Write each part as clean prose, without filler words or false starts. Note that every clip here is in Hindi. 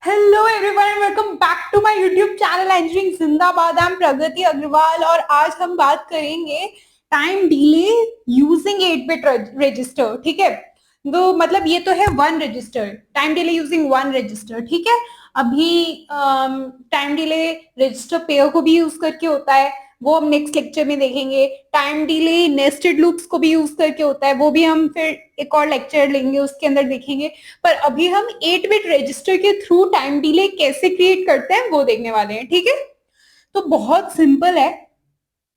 Hello everyone, welcome back to my YouTube channel engineering जिंदाबाद। आई एम प्रगति अग्रवाल और आज हम बात करेंगे time delay using 8 bit register. ठीक है, तो मतलब ये तो है one register, time delay using one register. ठीक है, अभी टाइम डिले रजिस्टर पेयर को भी यूज करके होता है, वो हम नेक्स्ट लेक्चर में देखेंगे। टाइम डिले नेस्टेड लूप्स को भी यूज करके होता है, वो भी हम फिर एक और लेक्चर लेंगे उसके अंदर देखेंगे। पर अभी हम 8 बिट रजिस्टर के थ्रू टाइम डिले कैसे क्रिएट करते हैं वो देखने वाले हैं। ठीक है, तो बहुत सिंपल है।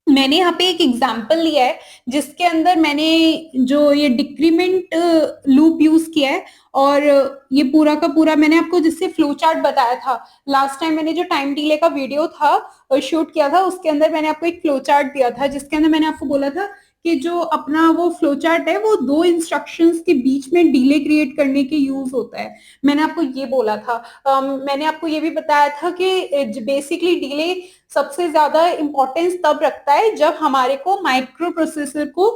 मैंने यहाँ पे एक एग्जाम्पल लिया है जिसके अंदर मैंने जो ये डिक्रीमेंट लूप यूज किया है, और ये पूरा का पूरा मैंने आपको जिससे फ्लो चार्ट बताया था लास्ट टाइम। मैंने जो टाइम डिले का वीडियो था शूट किया था, उसके अंदर मैंने आपको एक फ्लो चार्ट दिया था जिसके अंदर मैंने आपको बोला था कि जो अपना वो फ्लो चार्ट है वो दो इंस्ट्रक्शंस के बीच में डिले क्रिएट करने के यूज होता है। मैंने आपको ये बोला था। मैंने आपको ये भी बताया था कि बेसिकली डिले सबसे ज्यादा इंपॉर्टेंस तब रखता है जब हमारे को माइक्रो प्रोसेसर को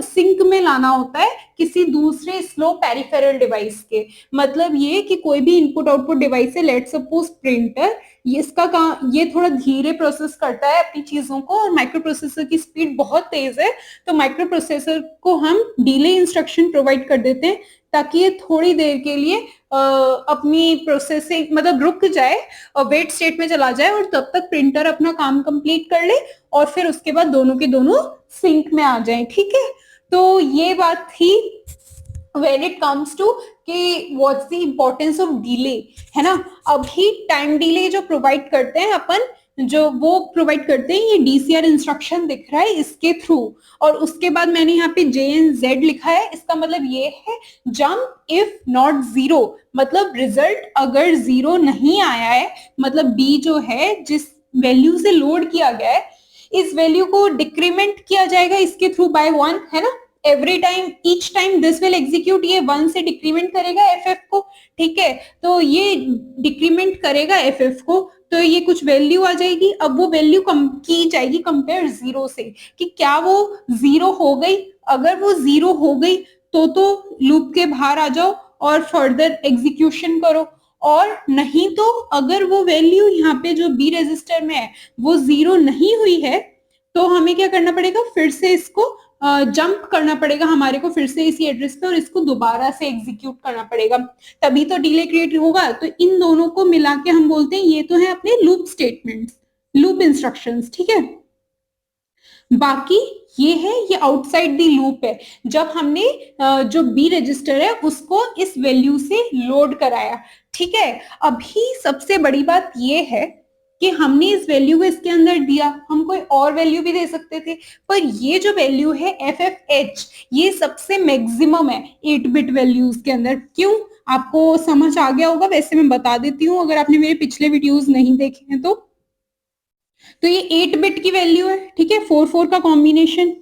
सिंक में लाना होता है किसी दूसरे स्लो पेरिफेरल डिवाइस के। मतलब ये कि कोई भी इनपुट आउटपुट डिवाइस है, लेट सपोज प्रिंटर, इसका काम ये थोड़ा धीरे प्रोसेस करता है अपनी चीजों को, और माइक्रो प्रोसेसर की स्पीड बहुत तेज है, तो माइक्रो प्रोसेसर को हम डिले इंस्ट्रक्शन प्रोवाइड कर देते हैं ताकि ये थोड़ी देर के लिए अपनी प्रोसेसिंग मतलब रुक जाए और वेट स्टेट में चला जाए, और तब तक प्रिंटर अपना काम कंप्लीट कर ले और फिर उसके बाद दोनों के दोनों सिंक में आ जाएं। ठीक है, तो ये बात थी when it comes to कि what's the importance of delay, है ना। अभी टाइम डिले जो प्रोवाइड करते हैं अपन, जो वो प्रोवाइड करते हैं ये डीसीआर इंस्ट्रक्शन दिख रहा है इसके थ्रू, और उसके बाद मैंने यहाँ पे JNZ लिखा है। इसका मतलब ये है जंप इफ नॉट जीरो, मतलब रिजल्ट अगर जीरो नहीं आया है, मतलब बी जो है जिस वैल्यू से लोड किया गया है इस वैल्यू को डिक्रीमेंट किया जाएगा इसके थ्रू बाय वन, है ना। Every time each time this will execute, ये वन से डिक्रीमेंट करेगा एफ को। ठीक है, तो ये डिक्रीमेंट करेगा एफ को, तो ये कुछ वैल्यू आ जाएगी। अब वो वैल्यू कम की जाएगी कंपेयर जीरो से, कि क्या वो जीरो हो गई। अगर वो जीरो हो गई तो लूप के बाहर आ जाओ और फर्दर एग्जीक्यूशन करो, और नहीं तो अगर वो वैल्यू यहाँ पे जो बी रजिस्टर में है वो जीरो नहीं हुई है तो हमें क्या करना पड़ेगा, फिर से इसको जंप करना पड़ेगा हमारे को फिर से इसी एड्रेस पे, और इसको दोबारा से एग्जीक्यूट करना पड़ेगा, तभी तो डिले क्रिएट होगा। तो इन दोनों को मिला के हम बोलते हैं ये तो है अपने लूप स्टेटमेंट्स, लूप इंस्ट्रक्शंस। ठीक है, बाकी ये है, ये आउटसाइड दी लूप है, जब हमने जो बी रजिस्टर है उसको इस वैल्यू से लोड कराया। ठीक है, अभी सबसे बड़ी बात ये है कि हमने इस वैल्यू को इसके अंदर दिया, हम कोई और वैल्यू भी दे सकते थे, पर ये जो वैल्यू है FFH ये सबसे मैक्सिमम है 8 बिट वैल्यूज के अंदर। क्यों, आपको समझ आ गया होगा, वैसे मैं बता देती हूँ अगर आपने मेरे पिछले वीडियोस नहीं देखे हैं तो ये 8 बिट की वैल्यू है। ठीक है, 4 4 का कॉम्बिनेशन।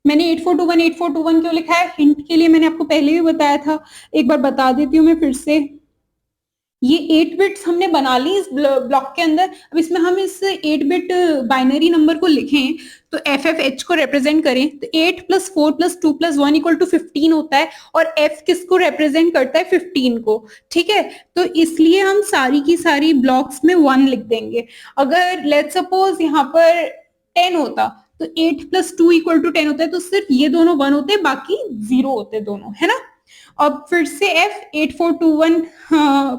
मैंने 8421 8421 क्यों लिखा है, हिंट के लिए मैंने आपको पहले भी बताया था, एक बार बता देती हूँ मैं फिर से। ये 8 बिट्स हमने बना ली इस ब्लॉक के अंदर। अब इसमें हम इस 8 बिट बाइनरी नंबर को लिखें तो FFH को रिप्रेजेंट करें तो 8 + 4 + 2 + 1 = 15 होता है, और F किसको रिप्रेजेंट करता है, 15 को। ठीक है, तो इसलिए हम सारी की सारी ब्लॉक्स में 1 लिख देंगे। अगर लेट्स सपोज यहाँ पर 10 होता तो 8 + 2 = 10 होता है, तो सिर्फ ये दोनों 1 होते हैं, बाकी 0 होते हैं दोनों, है ना। अब फिर से F8421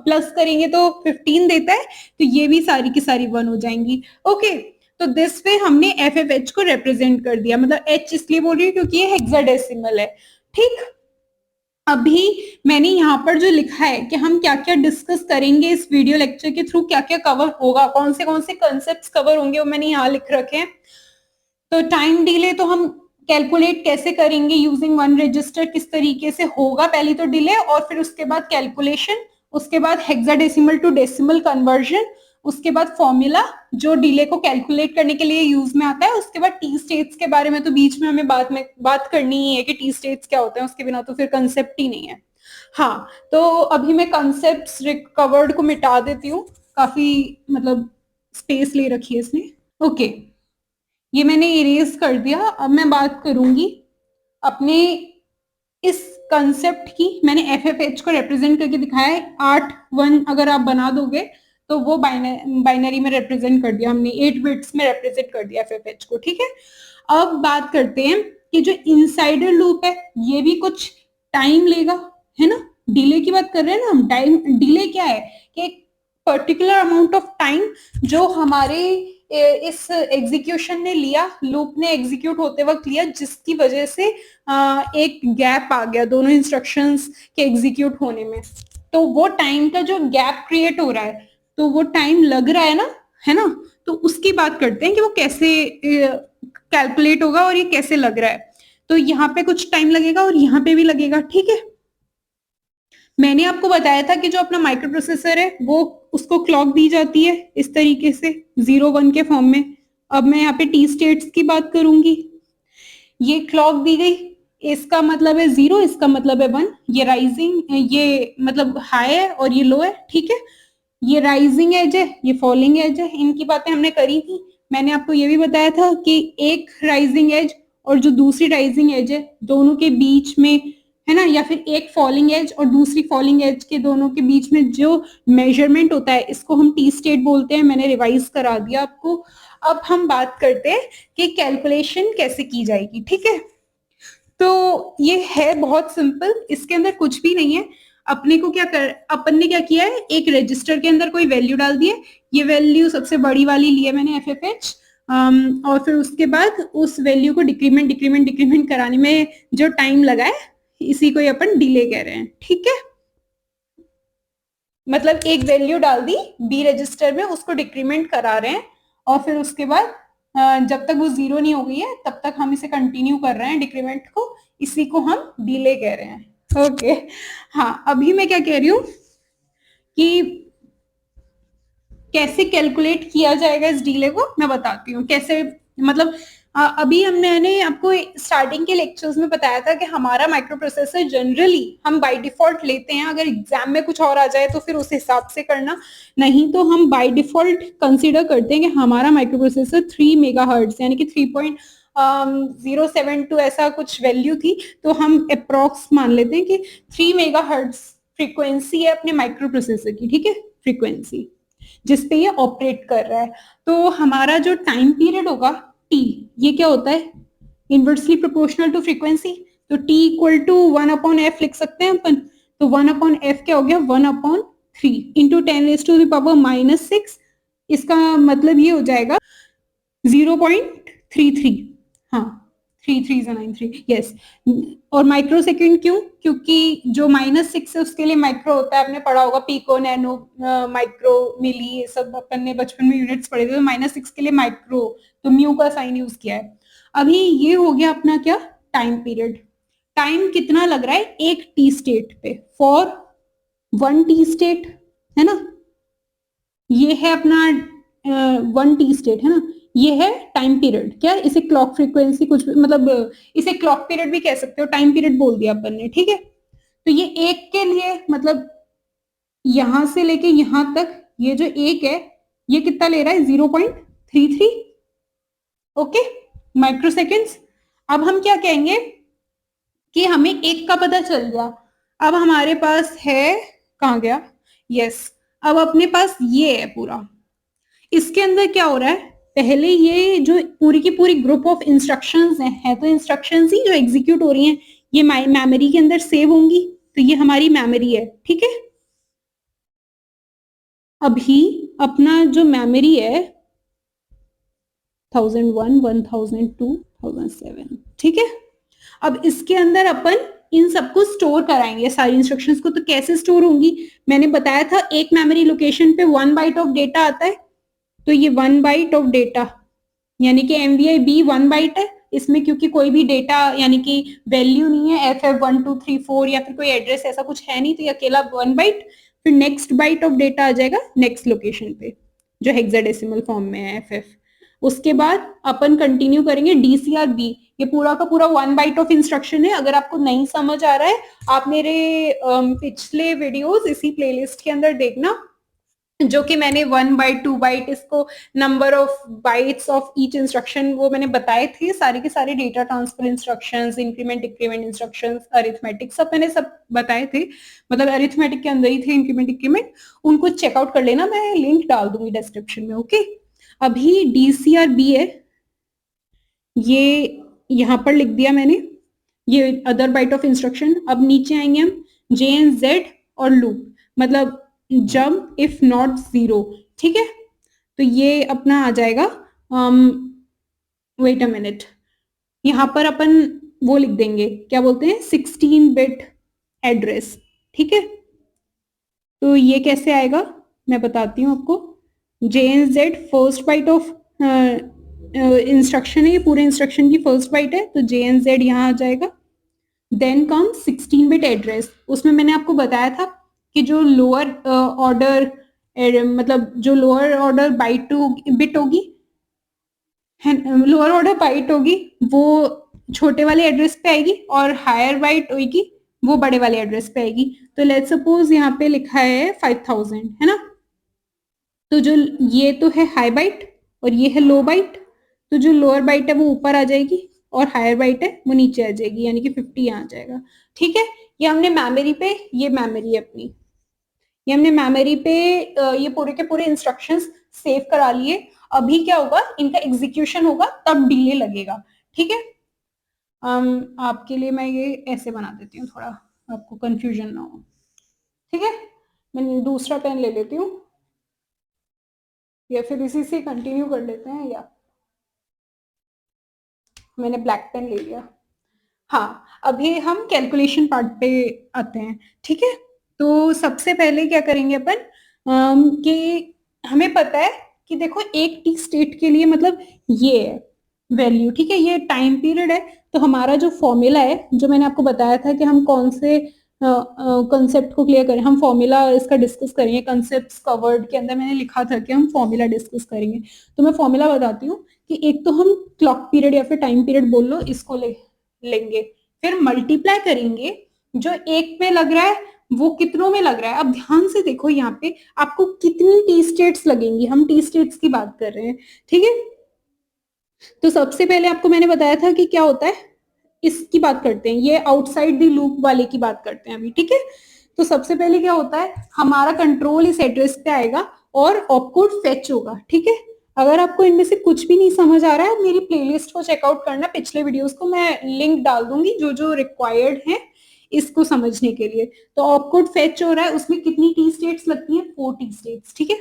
प्लस करेंगे तो 15 देता है, तो ये भी सारी की सारी 1 हो जाएंगी। ओके, तो दिस वे हमने FFH को रिप्रेजेंट कर दिया, मतलब H इसलिए बोल रही हूँ क्योंकि ये हेक्साडेसिमल है। ठीक, अभी मैंने यहाँ पर जो लिखा है कि हम क्या क्या डिस्कस करेंगे इस वीडियो लेक्चर के थ्रू, क्या क्या कवर होगा, कौन से कंसेप्ट कवर होंगे, वो मैंने यहाँ लिख रखे हैं। तो टाइम डिले तो हम कैलकुलेट कैसे करेंगे यूजिंग वन रजिस्टर, किस तरीके से होगा, पहले तो डिले और फिर उसके बाद कैलकुलेशन, उसके बाद हेक्साडेसिमल टू डेसिमल कन्वर्जन, उसके बाद फॉर्मूला जो डिले को कैलकुलेट करने के लिए यूज में आता है, उसके बाद टी स्टेट्स के बारे में तो बीच में हमें बात करनी ही है कि टी स्टेट्स क्या होते हैं, उसके बिना तो फिर कंसेप्ट ही नहीं है। हाँ, तो अभी मैं कंसेप्ट रिकवर्ड को मिटा देती हूँ, काफी मतलब स्पेस ले रखी है इसने। ओके, ये मैंने इरेज कर दिया। अब मैं बात करूंगी अपने इस कंसेप्ट की मैंने FFH को रिप्रेजेंट करके दिखाया है। 8 1 अगर आप बना दोगे तो वो बाइनरी में रिप्रेजेंट कर दिया हमने, 8 बिट्स में रिप्रेजेंट कर दिया FFH को, ठीक है। अब बात करते हैं कि जो इनसाइडर लूप है ये भी कुछ टाइम लेगा, है ना। डिले की बात कर रहे हैं ना हम। टाइम डिले क्या है कि एक पर्टिकुलर अमाउंट ऑफ टाइम जो हमारे इस एग्जीक्यूशन ने लिया, लूप ने एग्जीक्यूट होते वक्त लिया, जिसकी वजह से एक गैप आ गया दोनों इंस्ट्रक्शंस के एग्जीक्यूट होने में। तो वो टाइम का जो गैप क्रिएट हो रहा है, तो वो टाइम लग रहा है ना, है ना। तो उसकी बात करते हैं कि वो कैसे कैलकुलेट होगा और ये कैसे लग रहा है। तो यहाँ पे कुछ टाइम लगेगा और यहाँ पे भी लगेगा, ठीक है। मैंने आपको बताया था कि जो अपना माइक्रो प्रोसेसर है वो उसको क्लॉक दी जाती है इस तरीके से 0 1 के फॉर्म में। अब मैं यहाँ पे टी स्टेट्स की बात करूंगी। ये क्लॉक दी गई, इसका मतलब है 0, इसका मतलब है 1। ये राइजिंग, ये मतलब हाई है और ये लो है, ठीक है। ये राइजिंग एज है, ये फॉलिंग एज है। इनकी बातें हमने करी थी। मैंने आपको ये भी बताया था कि एक राइजिंग एज और जो दूसरी राइजिंग एज है दोनों के बीच में, है ना, या फिर एक फॉलिंग एज और दूसरी फॉलिंग एज के दोनों के बीच में जो मेजरमेंट होता है इसको हम टी स्टेट बोलते हैं। मैंने रिवाइज करा दिया आपको। अब हम बात करते हैं कि कैलकुलेशन कैसे की जाएगी, ठीक है। तो ये है बहुत सिंपल, इसके अंदर कुछ भी नहीं है। अपने को अपन ने क्या किया है, एक रजिस्टर के अंदर कोई वैल्यू डाल दी है। ये वैल्यू सबसे बड़ी वाली ली है मैंने FFH, और फिर उसके बाद उस वैल्यू को डिक्रीमेंट कराने में जो टाइम लगा है इसी को अपन डिले कह रहे हैं, ठीक है। मतलब एक वैल्यू डाल दी बी रजिस्टर में, उसको डिक्रीमेंट करा रहे हैं और फिर उसके बाद जब तक वो 0 नहीं हो गई है तब तक हम इसे कंटिन्यू कर रहे हैं डिक्रीमेंट को, इसी को हम डिले कह रहे हैं। ओके हाँ, अभी मैं क्या कह रही हूँ कि कैसे कैलकुलेट किया जाएगा इस डिले को, मैं बताती हूँ कैसे। मतलब अभी मैंने आपको स्टार्टिंग के लेक्चर्स में बताया था कि हमारा माइक्रो प्रोसेसर जनरली हम बाय डिफॉल्ट लेते हैं। अगर एग्जाम में कुछ और आ जाए तो फिर उस हिसाब से करना, नहीं तो हम बाय डिफॉल्ट कंसीडर करते हैं कि हमारा माइक्रो प्रोसेसर 3 मेगाहर्ट्ज यानी कि 3.072 ऐसा कुछ वैल्यू थी, तो हम अप्रोक्स मान लेते हैं कि 3 मेगाहर्ट्ज फ्रीक्वेंसी है अपने माइक्रो प्रोसेसर की, ठीक है, फ्रीक्वेंसी जिसपे ये ऑपरेट कर रहा है। तो हमारा जो टाइम पीरियड होगा टी, ये क्या होता है, इनवर्सली प्रोपोर्शनल टू फ्रीक्वेंसी। तो टी इक्वल टू 1/f लिख सकते हैं अपन। तो 1/f क्या हो गया, 1/3 इंटू 10⁻⁻⁻6। इसका मतलब ये हो जाएगा 0.33। हाँ, 3 3 93, यस। और माइक्रो सेकेंड क्यों, क्योंकि जो -6 है उसके लिए माइक्रो होता है। आपने पढ़ा होगा पिको, नैनो, माइक्रो, मिली, ये सब अपन ने बचपन में यूनिट्स पढ़े थे। तो -6 के लिए माइक्रो, तो म्यू का साइन यूज किया है। अभी ये हो गया अपना क्या, टाइम पीरियड। टाइम कितना लग रहा है एक टी स्टेट पे, फॉर 1 टी स्टेट, है ना। ये है अपना 1 टी स्टेट, है ना। ये है टाइम पीरियड। क्या, इसे क्लॉक फ्रीक्वेंसी कुछ मतलब इसे क्लॉक पीरियड भी कह सकते हो, टाइम पीरियड बोल दिया अपन ने, ठीक है। तो ये एक के लिए मतलब यहां से लेके यहां तक ये जो एक है ये कितना ले रहा है, 0.33, ओके, माइक्रो सेकेंड्स। अब हम क्या कहेंगे कि हमें एक का पता चल गया। अब हमारे पास है, कहां गया, यस, अब अपने पास ये है पूरा। इसके अंदर क्या हो रहा है, पहले ये जो पूरी की पूरी ग्रुप ऑफ इंस्ट्रक्शंस है तो इंस्ट्रक्शंस ही जो एग्जीक्यूट हो रही हैं ये मेमोरी के अंदर सेव होंगी। तो ये हमारी मेमोरी है, ठीक है। अभी अपना जो मेमोरी है 1001, 1002, 1007, ठीक है। अब इसके अंदर अपन इन सबको स्टोर कराएंगे सारी इंस्ट्रक्शंस को। तो कैसे स्टोर होंगी, मैंने बताया था एक मेमोरी लोकेशन पे 1 बाइट ऑफ डेटा आता है। तो ये 1 बाइट ऑफ डेटा यानी कि MVI-B 1 बाइट है इसमें, क्योंकि कोई भी डेटा यानी कि वैल्यू नहीं है, FF1234 या फिर कोई एड्रेस ऐसा कुछ है नहीं, तो ये अकेला 1 बाइट। फिर नेक्स्ट बाइट ऑफ डेटा आ जाएगा नेक्स्ट लोकेशन पे जो हेक्साडेसिमल फॉर्म में है FF। उसके बाद अपन कंटिन्यू करेंगे DCR-B। ये पूरा का पूरा 1 बाइट ऑफ इंस्ट्रक्शन है। अगर आपको नहीं समझ आ रहा है आप मेरे पिछले वीडियोस इसी प्लेलिस्ट के अंदर देखना, जो कि मैंने 1 बाइट 2 बाइट इसको number of bytes of each instruction वो मैंने बताए थे, सारे के सारे data transfer instructions, increment decrement instructions, arithmetic सब मैंने सब बताए थे, मतलब अरिथमेटिक के अंदर ही थे इंक्रीमेंट डिक्रीमेंट। उनको चेकआउट कर लेना, मैं लिंक डाल दूंगी डिस्क्रिप्शन में। ओके, अभी DCRB है, ये यहाँ पर लिख दिया मैंने, ये अदर बाइट ऑफ इंस्ट्रक्शन। अब नीचे आएंगे हम JNZ और लूप, मतलब जंप इफ नॉट जीरो, ठीक है। तो ये अपना आ जाएगा, वेट अ मिनट, यहाँ पर अपन वो लिख देंगे, क्या बोलते हैं, 16 बिट एड्रेस, ठीक है। तो ये कैसे आएगा मैं बताती हूँ आपको। JNZ first byte of instruction है, ये पूरे इंस्ट्रक्शन की फर्स्ट बाइट है, तो JNZ यहाँ आ जाएगा। देन कम 16 बिट एड्रेस, उसमें मैंने आपको बताया था कि जो लोअर ऑर्डर मतलब जो लोअर ऑर्डर बाइट बिट होगी, लोअर ऑर्डर बाइट होगी वो छोटे वाले एड्रेस पे आएगी, और हायर बाइट होगी वो बड़े वाले एड्रेस पे आएगी। तो लेट्स सपोज यहाँ पे लिखा है 5000, है ना। तो जो ये तो है हाई बाइट और ये है लो बाइट, तो जो लोअर बाइट है वो ऊपर आ जाएगी और हायर बाइट है वो नीचे आ जाएगी, यानी कि 50 यहाँ आ जाएगा, ठीक है। ये हमने मेमोरी पे, ये मेमोरी है अपनी, ये हमने मेमोरी पे ये पूरे के पूरे इंस्ट्रक्शंस सेव करा लिए। अभी क्या होगा, इनका एग्जीक्यूशन होगा तब डिले लगेगा, ठीक है। आपके लिए मैं ये ऐसे बना देती हूँ, थोड़ा आपको कंफ्यूजन ना हो, ठीक है। मैं दूसरा पेन ले लेती हूँ, या फिर इसी से कंटिन्यू कर लेते हैं, या मैंने ब्लैक पेन ले लिया। हाँ, अभी हम कैलकुलेशन पार्ट पे आते हैं, ठीक है। तो सबसे पहले क्या करेंगे अपन, कि हमें पता है कि देखो एक टी स्टेट के लिए मतलब ये है वैल्यू, ठीक है, ये टाइम पीरियड है। तो हमारा जो फॉर्मूला है, जो मैंने आपको बताया था कि हम कौन से कंसेप्ट को क्लियर करें, हम फॉर्मूला इसका डिस्कस करेंगे, कंसेप्ट कवर्ड के अंदर मैंने लिखा था कि हम फॉर्मूला डिस्कस करेंगे। तो मैं फॉर्मूला बताती हूँ कि एक तो हम क्लॉक पीरियड या फिर टाइम पीरियड बोल लो, इसको लेंगे, फिर मल्टीप्लाई करेंगे, जो एक में लग रहा है वो कितनों में लग रहा है। अब ध्यान से देखो यहाँ पे आपको कितनी टी स्टेट्स लगेंगी, हम टी स्टेट्स की बात कर रहे हैं, ठीक है। तो सबसे पहले आपको मैंने बताया था कि क्या होता है, इसकी बात करते हैं, ये आउटसाइड द लूप वाले की बात करते हैं अभी, ठीक है। तो सबसे पहले क्या होता है, हमारा कंट्रोल इस एड्रेस पे आएगा और ऑपकोड फेच होगा, ठीक है। अगर आपको इनमें से कुछ भी नहीं समझ आ रहा है, मेरी प्लेलिस्ट को चेकआउट करना, पिछले वीडियोस को मैं लिंक डाल दूंगी जो जो रिक्वायर्ड है इसको समझने के लिए। तो ऑपकोड फेच हो रहा है, उसमें कितनी टी स्टेट्स लगती है, 4 टी स्टेट्स, ठीक है।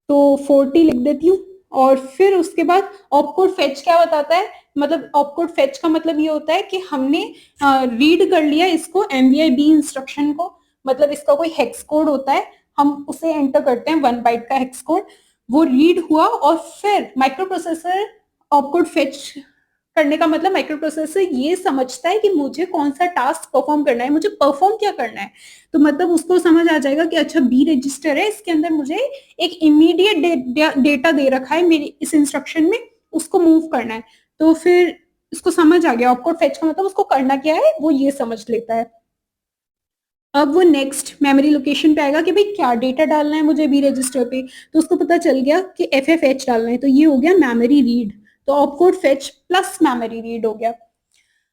तो 40 लिख देती हूँ, और फिर उसके बाद ऑपकोड फेच क्या बताता है, मतलब ऑपकोड फेच का मतलब ये होता है कि हमने रीड कर लिया इसको, MVI-B इंस्ट्रक्शन को, मतलब इसका कोई हेक्स कोड होता है, हम उसे एंटर करते हैं 1 बाइट का हेक्स कोड, वो रीड हुआ, और फिर माइक्रो प्रोसेसर ऑपकोड फेच करने का मतलब माइक्रो प्रोसेसर ये समझता है कि मुझे कौन सा टास्क परफॉर्म करना है, मुझे परफॉर्म क्या करना है। तो मतलब उसको समझ आ जाएगा कि अच्छा बी रजिस्टर है, इसके अंदर मुझे एक इमीडिएट डेटा दे रखा है मेरी इस इंस्ट्रक्शन में, उसको मूव करना है। तो फिर इसको समझ आ गया, ऑपकोड फेच का मतलब उसको करना क्या है वो ये समझ लेता है। अब वो नेक्स्ट मेमोरी लोकेशन पे आएगा कि भाई क्या डेटा डालना है मुझे बी रजिस्टर पे, तो उसको पता चल गया कि FFH डालना है, तो ये हो गया मेमोरी रीड, तो opcode fetch plus memory read हो गया।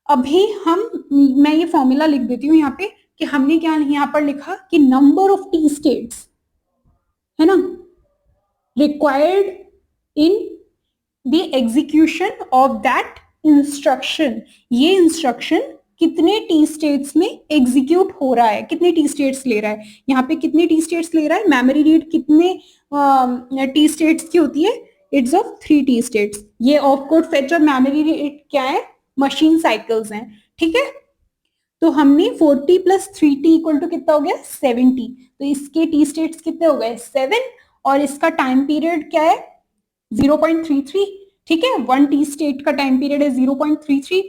अभी हम, मैं ये फॉर्मूला लिख देती हूँ यहाँ पे कि हमने क्या यहाँ पर लिखा कि नंबर ऑफ टी स्टेट्स, है ना, required in the execution of that instruction, ये इंस्ट्रक्शन कितने टी स्टेट्स में एग्जीक्यूट हो रहा है, कितने टी स्टेट्स ले रहा है, यहाँ पे कितने टी स्टेट्स ले रहा है, मेमोरी रीड कितने टी स्टेट्स की होती है, इट्स ऑफ 3 टी स्टेट्स। ये ऑफ कोड फेच और मेमोरी रीड क्या है, मशीन साइकिल्स हैं, ठीक है। तो हमने 40 प्लस 3t इक्वल टू कितना हो गया, 70, तो इसके टी स्टेट्स कितने हो गए, 7, और इसका टाइम पीरियड क्या है, 0.33, ठीक है, 1 टी स्टेट का टाइम पीरियड है 0.33।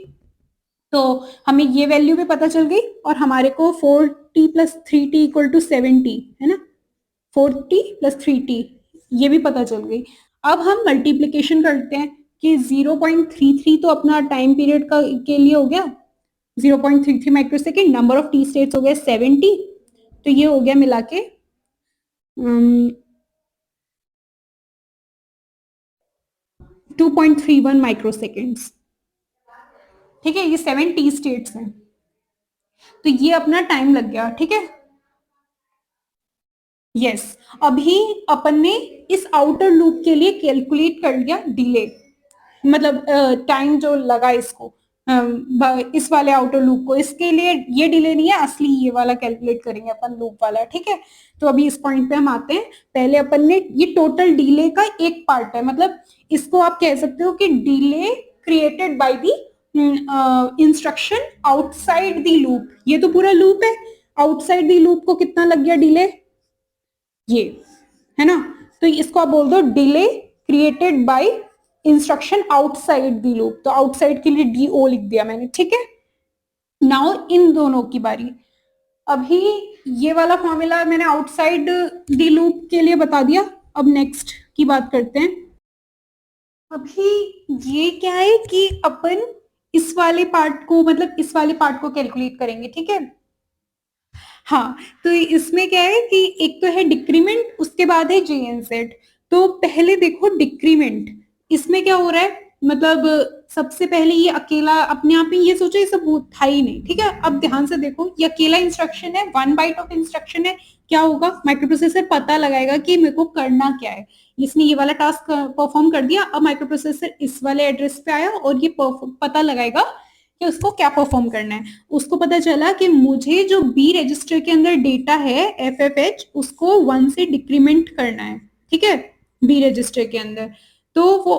तो हमें ये वैल्यू भी पता चल गई, और हमारे को 4t plus 3t equal to 70, है ना, 4t प्लस 3t ये भी पता चल गई। अब हम मल्टीप्लीकेशन करते हैं कि 0.33 तो अपना टाइम पीरियड का के लिए हो गया, 0.33 microsecond, number of T states हो गए 70, तो ये हो गया मिला के 2.31 माइक्रोसेकेंड्स। ठीक है, ये 7 टी स्टेट्स हैं, तो ये अपना टाइम लग गया। ठीक है, यस अभी अपन ने इस आउटर लूप के लिए कैलकुलेट कर लिया डिले, मतलब टाइम जो लगा इसको, इस वाले आउटर लूप को, इसके लिए ये डिले नहीं है, असली ये वाला कैलकुलेट करेंगे अपन लूप वाला। ठीक है, तो अभी इस पॉइंट पे हम आते हैं। पहले अपन ने ये टोटल डिले का एक पार्ट है, मतलब इसको आप कह सकते हो कि delay created by the instruction outside the loop. ये तो पूरा लूप है, आउटसाइड द लूप को कितना लग गया डिले, ये है ना, तो इसको आप बोल दो delay created by instruction outside the loop. तो आउटसाइड के लिए DO लिख दिया मैंने। ठीक है, नाउ इन दोनों की बारी। अभी ये वाला फॉर्मूला मैंने आउटसाइड द लूप के लिए बता दिया, अब नेक्स्ट की बात करते हैं। अभी ये क्या है कि अपन इस वाले पार्ट को, मतलब इस वाले पार्ट को कैलकुलेट करेंगे। ठीक है, हाँ, तो इसमें क्या है कि एक तो है डिक्रीमेंट, उसके बाद है JNZ। तो पहले देखो डिक्रीमेंट, इसमें क्या हो रहा है, मतलब सबसे पहले ये अकेला अपने आप ही, ये सोचो ये सब था ही नहीं। ठीक है, अब ध्यान से देखो, ये अकेला इंस्ट्रक्शन है, 1 बाइट ऑफ इंस्ट्रक्शन है। क्या होगा, माइक्रोप्रोसेसर पता लगाएगा कि मेरे को करना क्या है। इसने ये वाला टास्क परफॉर्म कर दिया, अब माइक्रोप्रोसेसर इस वाले एड्रेस पे आया और ये पता लगाएगा कि उसको क्या परफॉर्म करना है। उसको पता चला कि मुझे जो बी रजिस्टर के अंदर डेटा है FFH, उसको 1 से डिक्रीमेंट करना है। ठीक है, बी रजिस्टर के अंदर, तो वो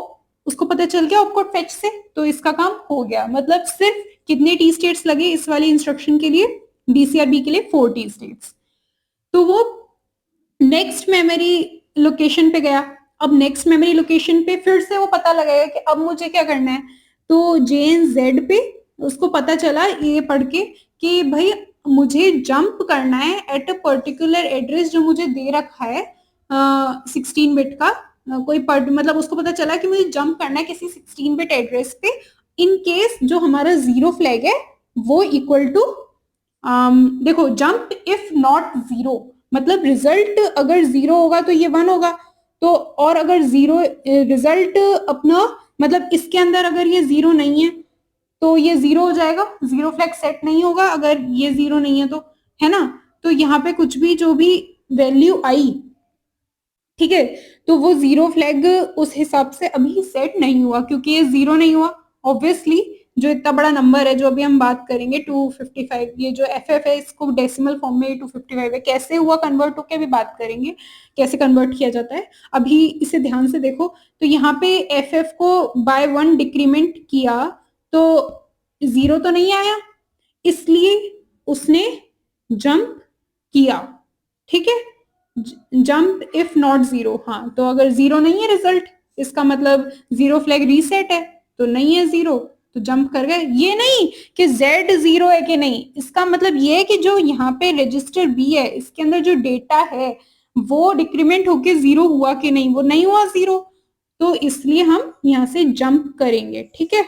उसको पता चल गया ऑपकोड फेच से, तो इसका काम हो गया। मतलब सिर्फ कितने टी स्टेट्स लगे इस वाली इंस्ट्रक्शन के लिए, BCRB के लिए 4 टी स्टेट्स। तो वो नेक्स्ट मेमोरी लोकेशन पे गया। अब नेक्स्ट मेमोरी लोकेशन पे फिर से वो पता लगाएगा कि अब मुझे क्या करना है, तो JNZ पे उसको पता चला ये पढ़ के कि भाई मुझे जंप करना है एट अ पर्टिकुलर एड्रेस जो मुझे दे रखा है 16 बिट का, कोई मतलब उसको पता चला कि मुझे जंप करना है किसी 16 बिट एड्रेस पे, इन केस जो हमारा 0 फ्लैग है वो इक्वल टू, देखो जंप इफ नॉट 0, मतलब रिजल्ट अगर 0 होगा तो ये 1 होगा, तो और अगर 0 रिजल्ट अपना, मतलब इसके अंदर अगर ये 0 नहीं है तो ये 0 हो जाएगा, 0 फ्लैग सेट नहीं होगा अगर ये 0 नहीं है तो, है ना। तो यहाँ पे कुछ भी जो भी वैल्यू आई, ठीक है, तो वो 0 फ्लैग उस हिसाब से अभी सेट नहीं हुआ, क्योंकि ये 0 नहीं हुआ। ऑब्वियसली जो इतना बड़ा नंबर है जो अभी हम बात करेंगे 255, ये जो FF है इसको डेसिमल फॉर्म में 255 है, कैसे हुआ कन्वर्ट होके भी बात करेंगे, कैसे कन्वर्ट किया जाता है। अभी इसे ध्यान से देखो, तो यहाँ पे FF को बाय 1 डिक्रीमेंट किया तो 0 तो नहीं आया, इसलिए उसने जंप किया। ठीक है, जंप इफ नॉट 0, हाँ, तो अगर 0 नहीं है रिजल्ट, इसका मतलब 0 फ्लैग रीसेट है, तो नहीं है 0, तो जंप कर गए। ये नहीं कि Z 0 है कि नहीं, इसका मतलब ये है कि जो यहाँ पे रजिस्टर B है इसके अंदर जो डेटा है वो डिक्रीमेंट होके 0 हुआ कि नहीं, वो नहीं हुआ 0, तो इसलिए हम यहाँ से जंप करेंगे। ठीक है,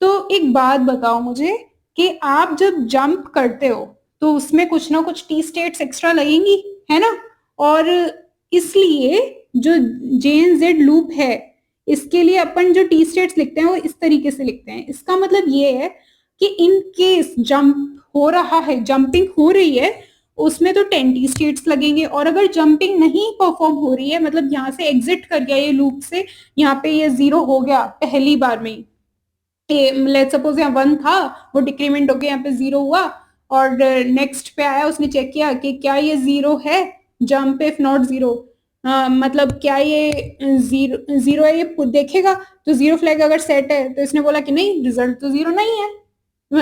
तो एक बात बताओ मुझे कि आप जब जंप करते हो तो उसमें कुछ ना कुछ टी स्टेट्स एक्स्ट्रा लगेंगी, है ना, और इसलिए जो JNZ लूप है इसके लिए अपन जो टी स्टेट्स लिखते हैं वो इस तरीके से लिखते हैं। इसका मतलब ये है कि इन केस जंप हो रहा है, जंपिंग हो रही है, उसमें तो 10 टी स्टेट्स लगेंगे, और अगर जंपिंग नहीं परफॉर्म हो रही है, मतलब यहाँ से एग्जिट कर गया ये लूप से, यहाँ पे ये 0 हो गया पहली बार में ही, लेट सपोज यहाँ 1 था, वो डिक्रीमेंट होके यहाँ पे 0 हुआ, और नेक्स्ट पे आया, उसने चेक किया कि क्या ये 0 है, जंप इफ नॉट 0, मतलब क्या ये 0 है, ये देखेगा, तो 0 फ्लैग अगर सेट है तो इसने बोला कि नहीं रिजल्ट तो 0 नहीं है,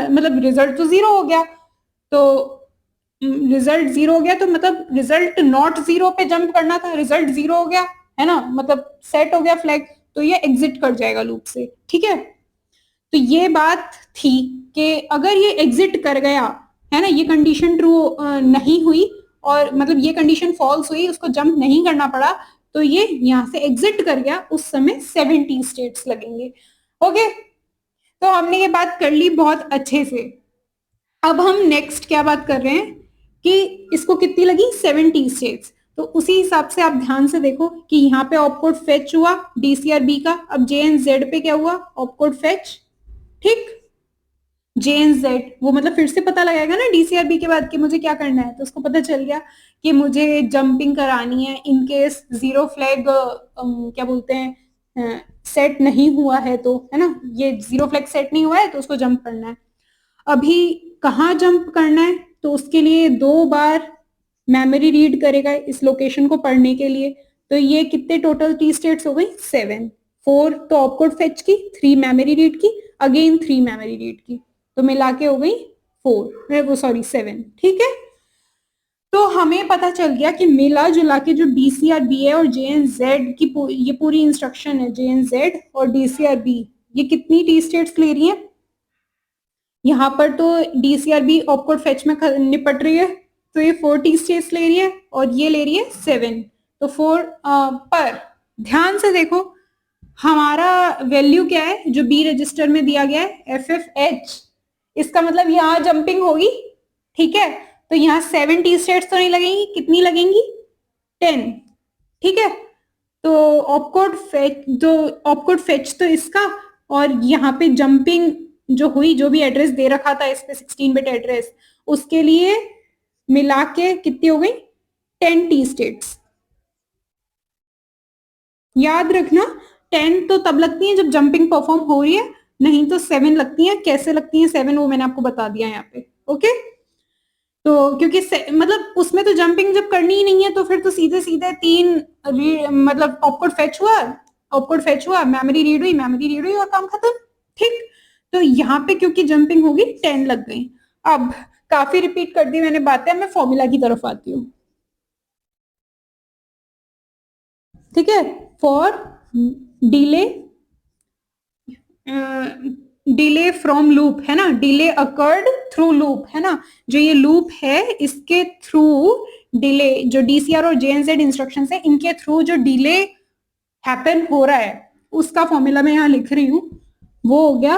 मतलब रिजल्ट तो 0 हो गया, तो रिजल्ट 0 हो गया तो मतलब रिजल्ट नॉट 0 पे जंप करना था, रिजल्ट 0 हो गया, है ना, मतलब सेट हो गया फ्लैग, तो ये एग्जिट कर जाएगा लूप से। ठीक है, तो ये बात थी कि अगर ये एग्जिट कर गया, है ना, ये कंडीशन ट्रू नहीं हुई, और मतलब ये कंडीशन फॉल्स हुई, उसको जंप नहीं करना पड़ा, तो ये यहाँ से एग्जिट कर गया, उस समय 70 स्टेट्स लगेंगे। ओके, तो हमने ये बात कर ली बहुत अच्छे से। अब हम नेक्स्ट क्या बात कर रहे हैं कि इसको कितनी लगी, 70 स्टेट्स। तो उसी हिसाब से आप ध्यान से देखो कि यहाँ पे ऑपकोड फेच हुआ डीसीआरबी का, अब जे एन जेड पे क्या हुआ, ऑपकोड फेच, ठीक, जे एन जेड, वो मतलब फिर से पता लगाएगा ना डीसीआरबी के बाद कि मुझे क्या करना है, तो उसको पता चल गया कि मुझे जंपिंग करानी है इन केस जीरो फ्लैग क्या बोलते हैं सेट नहीं हुआ है, तो है ना, ये जीरो फ्लैग सेट नहीं हुआ है तो उसको जंप करना है। अभी कहाँ जंप करना है, तो उसके लिए 2 बार मेमोरी रीड करेगा इस लोकेशन को पढ़ने के लिए। तो ये कितने टोटल टी स्टेट्स हो गई, 7, 4 तो ऑपकोड फेच की, 3 मेमोरी रीड की, अगेन 3 मेमोरी रीड की, तो मिला के हो गई 4, वो सॉरी 7, ठीक है। तो हमें पता चल गया कि मिला जुला के जो डीसीआरबी है और जेएनजेड की ये पूरी इंस्ट्रक्शन है, जेएनजेड और डीसीआरबी, ये कितनी टी स्टेट्स ले रही है, यहाँ पर तो डीसीआरबी ऑपकोड फेच में निपट रही है, तो ये 4 टी स्टेट्स ले रही है और ये ले रही है 7, तो 4 पर ध्यान से देखो हमारा वैल्यू क्या है जो बी रजिस्टर में दिया गया है, एफ एफ एच, इसका मतलब यहाँ जंपिंग होगी, ठीक है। तो यहाँ 7 टी स्टेट्स तो नहीं लगेंगी, कितनी लगेंगी, 10, ठीक है। तो ऑपकोड फेच तो इसका, और यहाँ पे जंपिंग जो हुई, जो भी एड्रेस दे रखा था इस पे 16 बिट एड्रेस, उसके लिए मिला के कितनी हो गई, 10 टी स्टेट्स। याद रखना 10 तो तब लगती है जब जंपिंग परफॉर्म हो रही है, नहीं तो 7 लगती है। कैसे लगती है 7 वो मैंने आपको बता दिया यहाँ पे, ओके। तो क्योंकि मतलब उसमें तो जंपिंग जब करनी ही नहीं है तो फिर तो सीधे सीधे 3 मतलब ऑपकोड फेच हुआ, मेमोरी रीड हुई, मेमोरी रीड हुई और काम खत्म, ठीक। तो यहाँ पे क्योंकि जंपिंग होगी 10 लग गई। अब काफी रिपीट कर दी मैंने बातें, मैं फॉर्मूला की तरफ आती हूँ, ठीक है। For delay delay from loop है ना, डिले अकर्ड थ्रू लूप है ना, जो ये लूप है इसके थ्रू डिले, जो डीसीआर और जेएनजेड इंस्ट्रक्शन है इनके थ्रू जो डिले हैपन हो रहा है उसका फॉर्मूला मैं यहाँ लिख रही हूँ। वो हो गया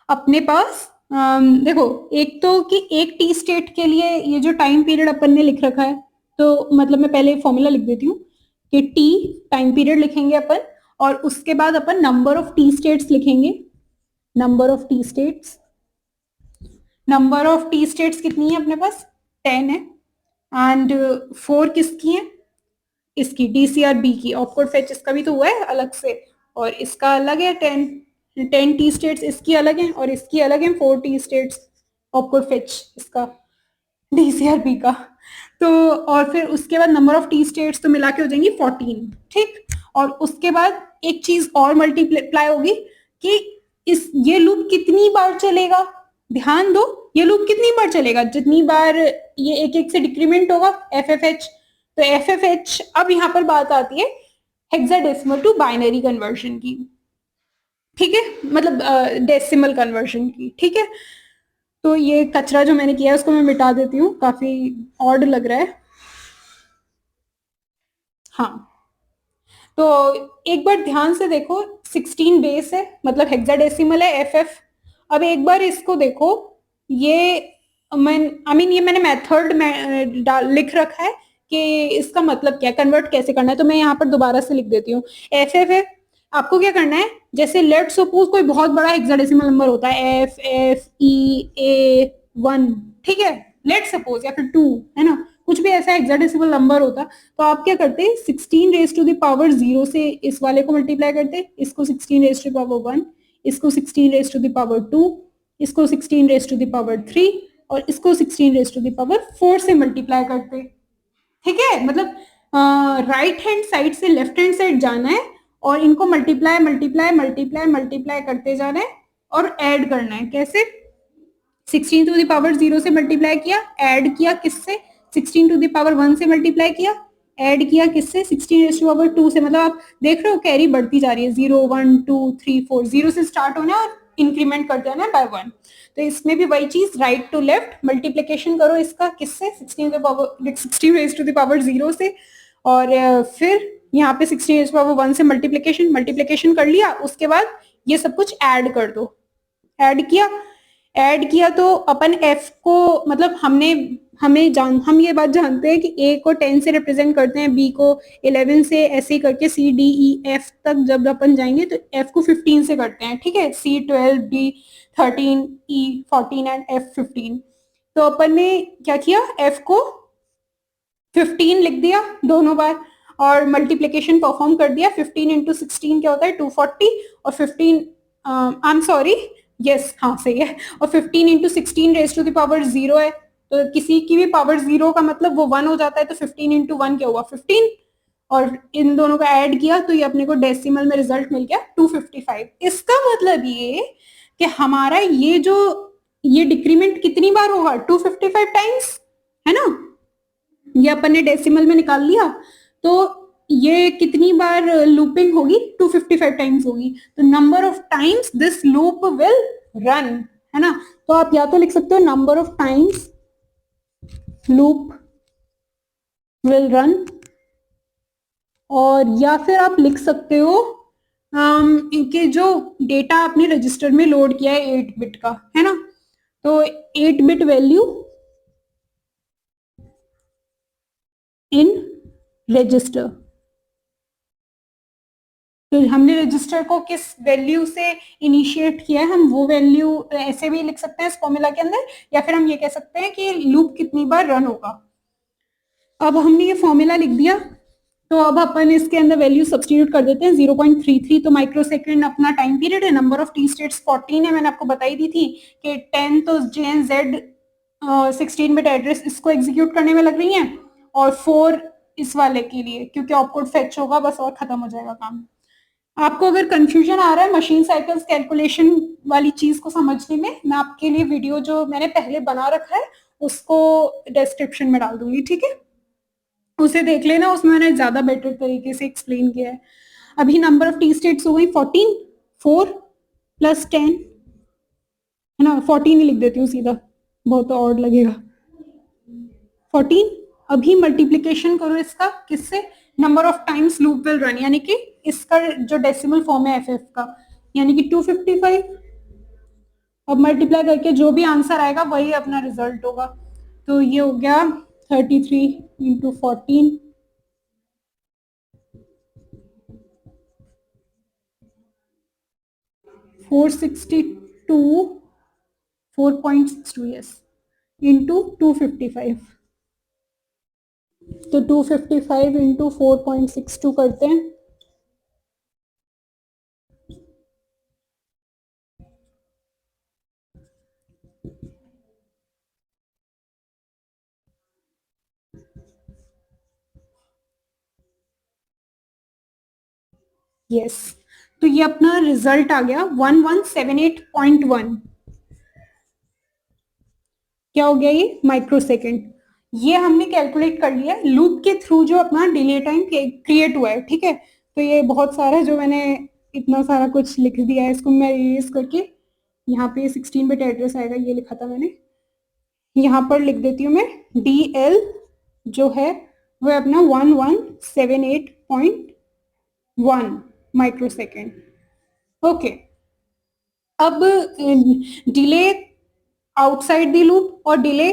अपने पास देखो, एक तो कि एक टी स्टेट के लिए ये जो टाइम पीरियड अपन ने लिख रखा है, तो मतलब मैं पहले फॉर्मूला लिख देती हूँ कि टी टाइम पीरियड लिखेंगे अपन, और उसके बाद अपन नंबर ऑफ टी स्टेट्स लिखेंगे, number of T states, number of T states कितनी है अपने पास, 10 है, एंड 4 किसकी है, इसकी डीसीआरबी की, ऑपकोड फेच इसका भी तो हुआ है अलग से, और इसका अलग है 10 टी स्टेट्स इसकी अलग है, और इसकी अलग है 4 टी स्टेट्स ऑपकोड फेच इसका डीसीआरबी का। तो और फिर उसके बाद नंबर ऑफ टी स्टेट्स तो मिला के हो जाएंगी 14, ठीक। और उसके बाद एक चीज और मल्टीप्लाई होगी कि इस ये लूप कितनी बार चलेगा, ध्यान दो, ये लूप कितनी बार चलेगा, जितनी बार ये एक एक से डिक्रीमेंट होगा एफ एफ एच। तो एफ एफ एच, अब यहाँ पर बात आती है हेक्साडेसिमल टू बाइनरी कन्वर्जन की, ठीक है, मतलब डेसिमल कन्वर्जन की, ठीक है। तो ये कचरा जो मैंने किया है उसको मैं मिटा देती हूँ, काफी ऑड लग रहा है, हाँ। तो एक बार ध्यान से देखो 16 बेस है, मतलब हेक्साडेसिमल है एफ एफ। अब एक बार इसको देखो, ये मैं ये मैंने मेथड में लिख रखा है कि इसका मतलब क्या, कन्वर्ट कैसे करना है, तो मैं यहाँ पर दोबारा से लिख देती हूँ। एफ एफ है, आपको क्या करना है, जैसे लेट सपोज कोई बहुत बड़ा हेक्साडेसिमल नंबर होता है एफ एफ ई ए 1, ठीक है, लेट सपोज, या फिर 2, है ना, कुछ भी ऐसा हेक्साडेसिमल नंबर होता, तो आप क्या करते हैं 16 रेज टू द पावर 0 से इस वाले को मल्टीप्लाई करते, इसको 16 रेज टू द पावर 1, इसको 16 रेज टू द पावर 2, इसको 16 रेज टू द पावर 3, और इसको 16 रेज टू द पावर 4 से मल्टीप्लाई करते, ठीक है। मतलब राइट हैंड साइड से लेफ्ट हैंड साइड जाना है और इनको मल्टीप्लाई मल्टीप्लाई मल्टीप्लाई मल्टीप्लाई करते जाना है और ऐड करना है। कैसे, 16 टू द पावर 0 से मल्टीप्लाई किया, ऐड किया किससे, 16 टू द पावर 1 से मल्टीप्लाई किया, ऐड किया किससे, 16 रेज़ टू पावर 2 से। मतलब आप देख रहे हो कैरी बढ़ती जा रही है, 0 1 2 3 4, 0 से स्टार्ट होना है और इंक्रीमेंट कर देना है बाय 1। तो इसमें भी वही चीज, राइट टू लेफ्ट मल्टीप्लीकेशन करो इसका किससे, 16 रेज़ टू द पावर 0 से, और फिर यहाँ पे 16 रेज़ टू पावर 1 से मल्टीप्लीकेशन कर लिया, उसके बाद ये सब कुछ ऐड कर दो। ऐड किया तो अपन f को, मतलब हमने हम ये बात जानते हैं कि ए को 10 से रिप्रेजेंट करते हैं, बी को 11 से, ऐसे ही करके सी डी ई एफ तक जब अपन जाएंगे तो एफ को 15 से करते हैं, ठीक है, सी 12, बी 13, ई 14 एंड एफ 15। तो अपन ने क्या किया, एफ को 15 लिख दिया दोनों बार और मल्टीप्लीकेशन परफॉर्म कर दिया। 15 इंटू 16 क्या होता है 240, और 15 आई एम सॉरी, यस हाँ सही है, और 15 into 16 raise to the power 0 है, तो किसी की भी पावर 0 का मतलब वो 1 हो जाता है, तो 15 इंटू 1 क्या हुआ 15, और इन दोनों का ऐड किया तो ये अपने को डेसिमल में रिजल्ट मिल गया 255। इसका मतलब ये कि हमारा ये डिक्रीमेंट कितनी बार होगा 255 टाइम्स, है ना, ये अपन ने डेसिमल में निकाल लिया, तो ये कितनी बार लूपिंग होगी 255 टाइम्स होगी, तो number of times this loop will run, है ना। तो आप या तो लिख सकते हो number of times loop will run, और या फिर आप लिख सकते हो इनके जो डेटा आपने रजिस्टर में लोड किया है 8 बिट का, है ना, तो 8 बिट वैल्यू इन रजिस्टर, तो हमने रजिस्टर को किस वैल्यू से इनिशिएट किया है, हम वो वैल्यू ऐसे भी लिख सकते हैं इस फॉर्मूला के अंदर, या फिर हम ये कह सकते हैं कि लूप कितनी बार रन होगा। अब हमने ये फॉर्मूला लिख दिया, तो अब अपन इसके अंदर वैल्यू सब्स्टिट्यूट कर देते हैं 0.33, तो माइक्रो सेकेंड अपना टाइम पीरियड है, नंबर ऑफ टी स्टेट्स 14 है, मैंने आपको बताई दी थी कि 10 तो JNZ 16 बिट एड्रेस इसको एग्जीक्यूट करने में लग रही है, और 4 इस वाले के लिए, क्योंकि ऑपकोड फेच होगा बस और खत्म हो जाएगा काम। आपको अगर कंफ्यूजन आ रहा है मशीन साइकिल्स कैलकुलेशन वाली चीज को समझने में, मैं आपके लिए वीडियो जो मैंने पहले बना रखा है उसको डिस्क्रिप्शन में डाल दूंगी, ठीक है, उसे देख लेना, उसमें मैंने ज्यादा बेटर तरीके से एक्सप्लेन किया है। अभी नंबर ऑफ टी स्टेट्स हो गई 14, 4 प्लस 10, है ना, 14 ही लिख देती हूँ सीधा, बहुत ऑड लगेगा 14। अभी मल्टीप्लीकेशन करो इसका किससे, number of times loop will run, यानी कि इसका जो डेसिमल फॉर्म है एफ का, यानी कि 255, अब मल्टीप्लाई करके जो भी आंसर आएगा वही अपना रिजल्ट होगा, तो ये हो गया 33 इंटू 14, 462, 4.62 यस, इंटू 255, तो 255 इंटू 4.62 करते हैं, यस, तो ये अपना रिजल्ट आ गया 1178.1, क्या हो गया ये माइक्रो सेकेंड। ये हमने कैलकुलेट कर लिया लूप के थ्रू जो अपना डिले टाइम क्रिएट हुआ है, ठीक है, तो ये बहुत सारा जो मैंने इतना सारा कुछ लिख दिया है इसको मैं इरेज करके, यहाँ पे 16 बिट एड्रेस आएगा, ये लिखा था मैंने, यहाँ पर लिख देती हूँ मैं DL जो है वो अपना 1178.1 माइक्रो सेकेंड, ओके। अब डिले आउटसाइड दी लूप और डिले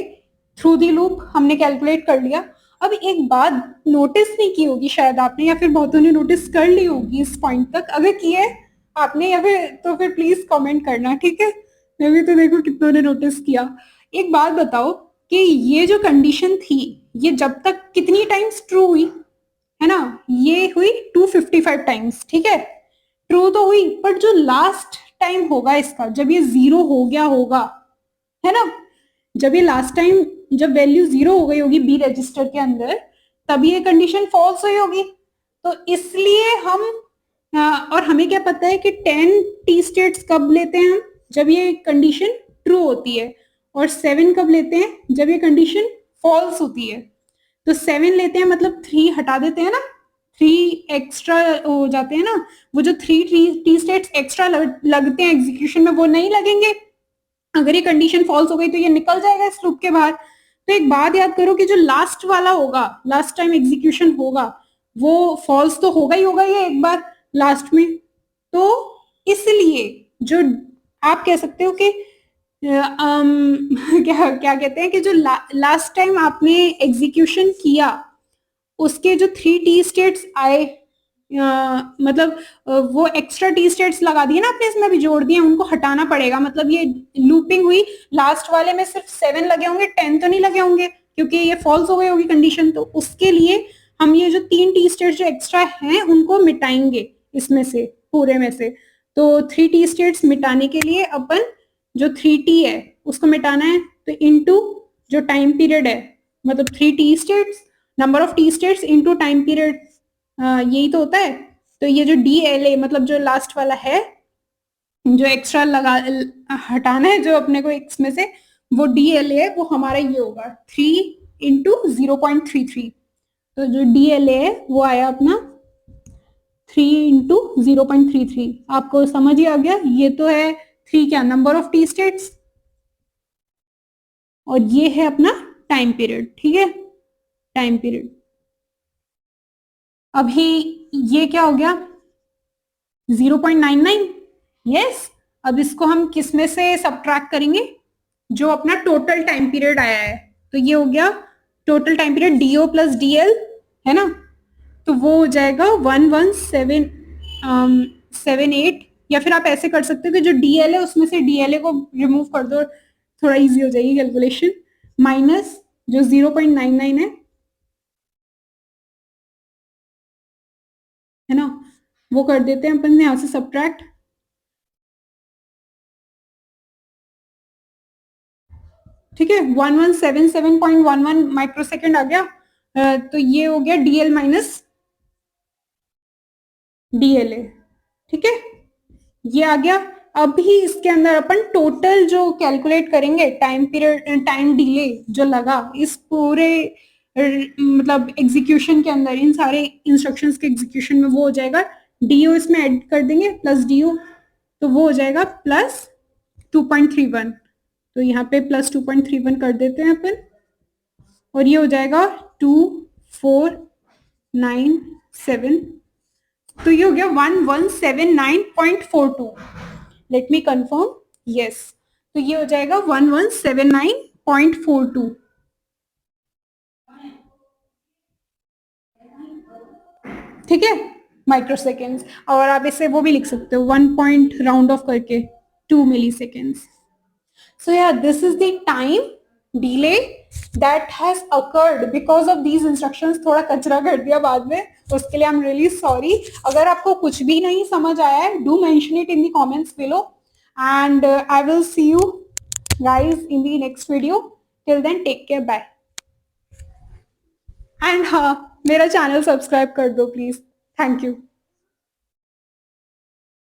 थ्रू दी लूप हमने कैलकुलेट कर लिया। अब एक बात नोटिस नहीं की होगी शायद आपने, या फिर बहुतों ने नोटिस कर ली होगी इस पॉइंट तक, अगर की है आपने या फिर तो फिर प्लीज कमेंट करना, ठीक है, मैं भी तो देखो कितनों ने नोटिस किया। एक बात बताओ कि ये जो कंडीशन थी ये जब तक कितनी टाइम्स ट्रू हुई, है ना, ये हुई 255 टाइम्स, ठीक है, ट्रू तो हुई, बट जो लास्ट टाइम होगा इसका जब ये 0 हो गया होगा, है ना, जब ये लास्ट टाइम जब वैल्यू 0 हो गई होगी बी रजिस्टर के अंदर, तभी ये कंडीशन फॉल्स हुई होगी, तो इसलिए हम और हमें क्या पता है कि 10 टी स्टेट्स कब लेते हैं हम, जब ये कंडीशन ट्रू होती है, और 7 कब लेते हैं जब ये कंडीशन फॉल्स होती है, तो 7 लेते हैं मतलब 3 हटा देते हैं ना, 3 एक्स्ट्रा हो जाते हैं ना, वो जो 3 टी स्टेट्स एक्स्ट्रा लगते हैं एग्जीक्यूशन में वो नहीं लगेंगे, अगर ये कंडीशन फॉल्स हो गई तो ये निकल जाएगा इस लूप के बाहर। तो एक बात याद करो कि जो लास्ट वाला होगा, लास्ट टाइम एग्जीक्यूशन होगा, वो फॉल्स तो होगा ही होगा ये एक बार लास्ट में, तो इसलिए जो आप कह सकते हो कि क्या क्या कहते हैं कि जो लास्ट टाइम आपने एग्जीक्यूशन किया उसके जो 3 टी स्टेट्स आए, मतलब वो एक्स्ट्रा टी स्टेट्स लगा दिए ना आपने, इसमें भी जोड़ दिए, उनको हटाना पड़ेगा। मतलब ये लूपिंग हुई, लास्ट वाले में सिर्फ 7 लगे होंगे, 10 तो नहीं लगे होंगे, क्योंकि ये फॉल्स हो गई होगी कंडीशन। तो उसके लिए हम ये जो 3 टी स्टेट्स जो एक्स्ट्रा हैं उनको मिटाएंगे इसमें से, पूरे में से। तो 3 टी स्टेट्स मिटाने के लिए अपन जो 3 टी है उसको मिटाना है, तो इनटू जो टाइम पीरियड है, मतलब 3 T states, number of T states into time period, यही तो होता है। तो ये जो डी एल ए मतलब जो लास्ट वाला है, जो एक्स्ट्रा लगा हटाना है जो अपने को इसमें से, वो डी एल ए है, वो हमारा ये होगा 3 × 0.33। तो जो डी एल ए है वो आया अपना 3 × 0.33। आपको समझ ही आ गया, ये तो है 3 क्या, नंबर ऑफ टी स्टेट्स, और ये है अपना टाइम पीरियड। ठीक है, टाइम पीरियड। अभी ये क्या हो गया, 0.99। यस, अब इसको हम किस में से सब्ट्रैक्ट करेंगे, जो अपना टोटल टाइम पीरियड आया है। तो ये हो गया total time period, DO plus DL, है ना। तो वो हो जाएगा 117778। या फिर आप ऐसे कर सकते हो कि जो डीएल है उसमें से डीएलए को रिमूव कर दो, थोड़ा इजी हो जाएगी कैलकुलेशन। माइनस जो 0.99 है ना, वो कर देते हैं अपन यहाँ से सब्ट्रैक्ट। ठीक है, 1177.11 माइक्रोसेकंड आ गया। तो ये हो गया डीएल माइनस डीएलए। ठीक है, ये आ गया। अभी इसके अंदर अपन टोटल जो कैलकुलेट करेंगे टाइम पीरियड, टाइम डिले जो लगा इस पूरे मतलब एग्जीक्यूशन के अंदर, इन सारे इंस्ट्रक्शंस के एग्जीक्यूशन में, वो हो जाएगा डीओ इसमें ऐड कर देंगे प्लस डीओ, तो वो हो जाएगा प्लस 2.31। तो यहाँ पे प्लस 2.31 कर देते हैं अपन, और ये हो जाएगा 2497। तो ये हो गया 1179.42। Let me confirm, yes. तो ये हो जाएगा 1179.42। ठीक है, माइक्रो सेकेंड्स। और आप इसे वो भी लिख सकते हो 1 पॉइंट राउंड ऑफ करके 2 मिली seconds. So yeah, this is the time delay that has occurred because of these instructions। थोड़ा कचरा कर दिया बाद में, उसके लिए I'm really sorry। अगर आपको कुछ भी नहीं समझ आया है, do mention it in the comments below, and I will see you guys in the next video। Till then, take care, bye। And हाँ, मेरा चैनल सब्सक्राइब कर दो प्लीज, थैंक यू।